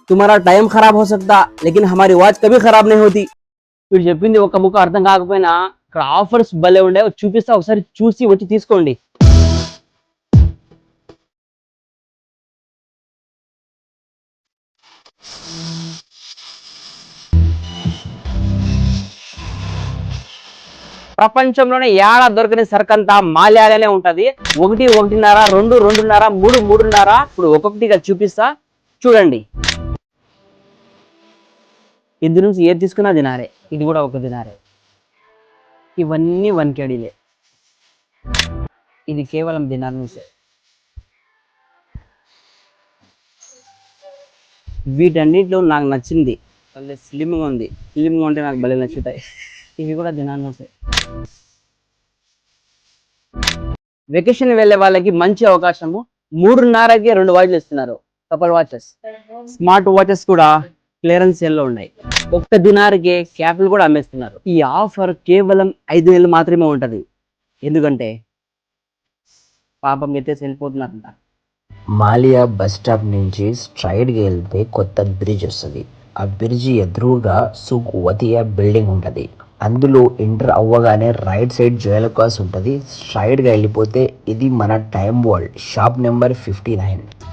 तुम्हारा टाइम खराब हो सकता लेकिन हमारी वाच कभी खराब नहीं होती. వీడు చెప్పింది ఒక ముక్క అర్థం కాకపోయినా ఇక్కడ ఆఫర్స్ భలే ఉండే చూపిస్తా, ఒకసారి చూసి వచ్చి తీసుకోండి. ప్రపంచంలోనే ఏడా దొరకని సరుకంతా మాల్యాలనే ఉంటది. 1, 1.5, 2, 2.5, 3, 3.5. ఇప్పుడు ఒక్కొక్కటిగా చూపిస్తా చూడండి. ఇందు నుంచి ఏది తీసుకున్నా దినారే, ఇది కూడా ఒక దినారే. ఇవన్నీ 1 KDలే. ఇది కేవలం దినార్ నుంచే. వీటన్నిటిలో నాకు నచ్చింది స్లిమ్గా ఉంది. స్లిమ్గా ఉంటే నాకు భలే నచ్చుతాయి. ఇవి కూడా దినార్ నుంచే. వెకేషన్ వెళ్ళే వాళ్ళకి మంచి అవకాశము. 3.5కి 2 వాచ్లు ఇస్తున్నారు. కపుల్ వాచెస్, స్మార్ట్ వాచెస్ కూడా క్లియరెన్స్ సేల్ లో ఉన్నాయి. 1 దినార్కి క్యాప్లు కూడా అమ్మేస్తున్నారు. ఈ ఆఫర్ కేవలం 5 నెలలు మాత్రమే ఉంటది. ఎందుకంటే పాపం ఎత్తేసి వెళ్ళిపోతున్నారంట. మాలియా బస్ స్టాప్ నుంచి స్ట్రైట్గా వెళ్తే కొత్త బ్రిడ్జ్ వస్తుంది. ఆ బ్రిడ్జ్ ఎదురుగా సుక్ వతియా బిల్డింగ్ ఉంటుంది. అందులో ఎంటర్ అవ్వగానే రైట్ సైడ్ జ్యువెల్ కాస్ ఉంటుంది. స్ట్రైట్గా వెళ్ళిపోతే ఇది మన టైమ్ వరల్డ్ షాప్ నెంబర్ 59.